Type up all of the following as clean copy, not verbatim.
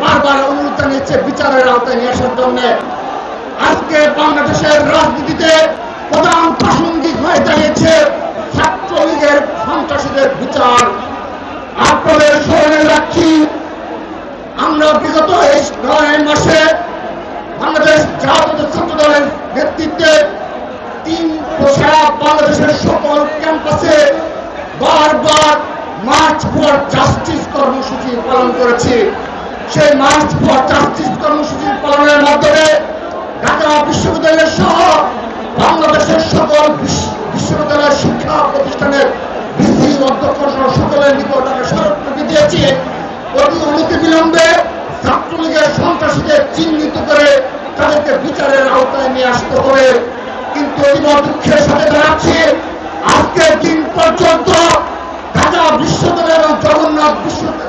বারবার অনুরোধ জানিয়েছে বিচারের আওতায় নিয়ে আসার জন্য। আজকে বাংলাদেশের রাজনীতিতে প্রধান প্রাসঙ্গিক হয়ে দাঁড়িয়েছে ছাত্রলীগের সন্ত্রাসীদের বিচার। আপনাদের স্মরণে রাখছি, আমরা বিগত 9 মাসে বাংলাদেশ জাতীয় ছাত্র দলের নেতৃত্বে সারা বাংলাদেশের সকল ক্যাম্পাসে বারবার মার্চ ফর জাস্টিস কর্মসূচি পালন করেছি। সেই মার্চ ফর জাস্টিস কর্মসূচি পালনের মাধ্যমে ঢাকা বিশ্ববিদ্যালয়ের সহ বাংলাদেশের সকল বিশ্ববিদ্যালয়ের শিক্ষা প্রতিষ্ঠানের ভিসি অধ্যক্ষ সহ সকলের নিকট আমরা স্মারকলিপি দিয়েছি। অতি অনতিবিলম্বে ছাত্রলীগের সন্ত্রাসীদের চিহ্নিত করে তাদেরকে বিচারের আওতায় নিয়ে আসতে হবে। কিন্তু দুঃখের সাথে জানাচ্ছি, আজকের দিন পর্যন্ত ঢাকা বিশ্ববিদ্যালয় এবং জগন্নাথ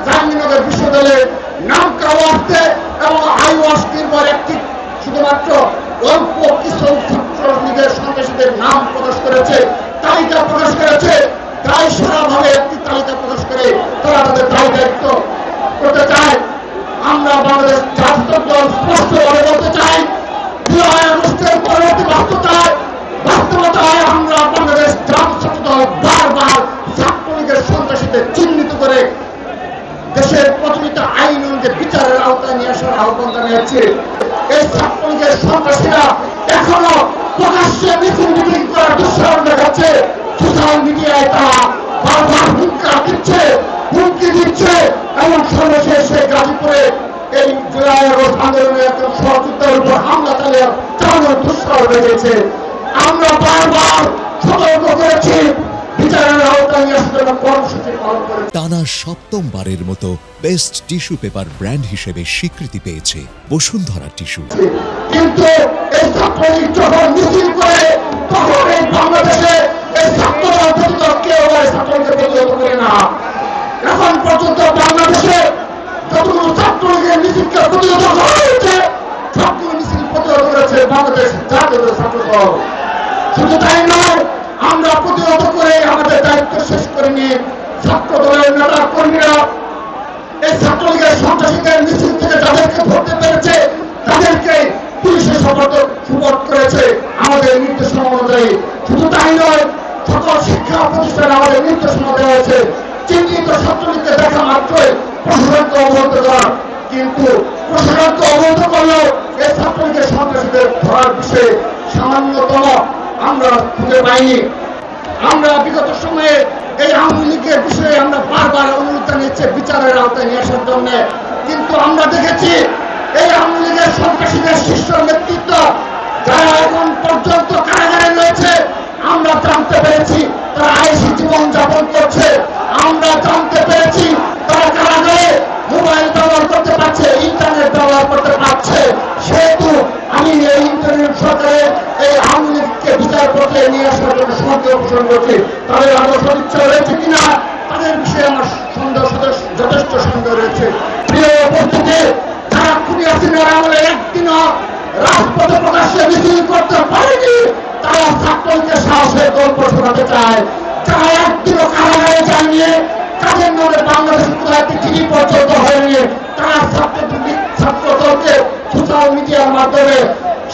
জাহাঙ্গীরনগর বিশ্ববিদ্যালয়ের নাম কাওয়াস্তে এবং আইওয়াস নির্ভর একটি শুধুমাত্র অল্প কিছু ছাত্রলীগের সন্ত্রাসীদের নাম প্রকাশ করেছে, তালিকা প্রকাশ করেছে। তাই সারাভাবে একটি তালিকা প্রকাশ করে তারা তাদের দায় দায়িত্ব করতে চায়। আমরা বাংলাদেশ জাতীয় দল স্পষ্টভাবে বলতে চাই, 2 আগস্টের পরবর্তী বাস্তবতায় আমরা বাংলাদেশ জাতীয় দল বারবার ছাত্রলীগের সন্ত্রাসীদের চিহ্নিত করে দেশের প্রচলিত আইন অনুযায়ী বিচারের আওতায় নিয়ে আসার আহ্বান জানিয়েছে। এই ছাত্রলীগের সন্ত্রাসীরা এখনো প্রকাশ্যে মিছিল মিটিং করার দুঃসাহস দেখাচ্ছে। সোশ্যাল মিডিয়ায় তারা বারবার হুমকি দিচ্ছে এবং সর্বশেষে গাজীপুরে এই জুলাই আগস্ট আন্দোলনের একজন সহযোদ্ধার উপর হামলা চালানোর দুঃসাহস দেখিয়েছে। আমরা বারবার সতর্ক করেছি, বিচারের আওতায় নিয়ে আসার জন্য কর্মসূচি পালন করে। টানা 7মবারের মতো বেস্ট টিস্যু পেপার ব্র্যান্ড হিসেবে স্বীকৃতি পেয়েছে বসুন্ধরা টিস্যু। কিন্তু এই ছাত্রলীগ যখন মিছিল করে তখন এই বাংলাদেশে এই ছাত্রদল ব্যতীত কেউ ছাত্রলীগের প্রতিহত করে না। এখন পর্যন্ত বাংলাদেশে যতগুলো ছাত্রলীগের মিছিলকে প্রতিহত করা হয়েছে সবগুলো মিছিল প্রতিহত করেছে বাংলাদেশ জাতীয় ছাত্র দল। শুধু তাই নয়, আমরা প্রতিহত করে আমাদের দায়িত্ব শেষ করে নিয়ে ছাত্র দলের নেতা কর্মীরা এই ছাত্রলীগের সন্ত্রাসীদের মিছিল থেকে যাদেরকে ধরতে পেরেছে তাদেরকে পুলিশের সুপোর্ট করেছে আমাদের নির্দেশনা অনুযায়ী। শুধু তাই নয়, সকল শিক্ষা প্রতিষ্ঠানে আমাদের নির্দেশনা দেওয়া হয়েছে চিহ্নিত ছাত্রলীগকে দেখা মাত্রই প্রশাসনকে অবহিত করা। কিন্তু প্রশাসনকে অবহিত করলেও এই ছাত্রলীগের সন্ত্রাসীদের ধরার বিষয়ে সামান্যতম আমরা খুঁজে পাইনি। আমরা বিগত সময়ে এই আওয়ামী লীগের বিষয়ে আমরা বারবার অনুরোধ জানিয়েছি বিচারের আওতায় নিয়ে আসার জন্য। কিন্তু আমরা দেখেছি এই আওয়ামী লীগের সন্ত্রাসীদের শীর্ষ নেতৃত্ব যারা এখন পর্যন্ত কারাগারে রয়েছে, আমরা জানতে পেরেছি তারা আইসি জীবন যাপন করছে। আমরা জানতে পেরেছি তারা কারাগারে মোবাইল ব্যবহার করতে পারছে, ইন্টারনেট ব্যবহার করতে পারছে। সেহেতু আমি এই ইন্টারনেট সরকারে এই আওয়ামী লীগকে বিচার করতে নিয়ে আসার জন্য সন্দেহ পোষণ করছি। তাদের আরো সদিচ্ছা রয়েছে কিনা তাদের বিষয়ে আমার যথেষ্ট সন্দেহ রয়েছে। প্রিয় উপস্থিতি, যারা খুনি হাসিনার আমলে একদিনও রাজপথে প্রকাশ্যে মিছিল করতে পারেনি তারা ছাত্রলীগকে সাহসের গল্প শোনাতে চায়। যারা একদিনও কারাগারে যায়নি, তাদের নামে বাংলাদেশ একটি চিঠি পর্যন্ত হয়নি, তারা ছাত্রদলকে সোশ্যাল মিডিয়ার মাধ্যমে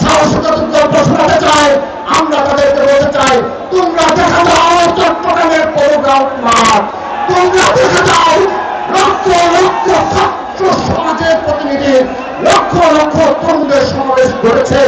সাহসিকতার গল্প শোনাতে চায়। আমরা তাদেরকে বলতে চাই, তোমরা দেখা দাও চট্টগ্রামের পৌরগ্রাম মাঠ, তোমরা দেখা দাও লক্ষ লক্ষ ছাত্র সমাজের প্রতিনিধি, লক্ষ লক্ষ তরুণদের সমাবেশ ঘটেছে।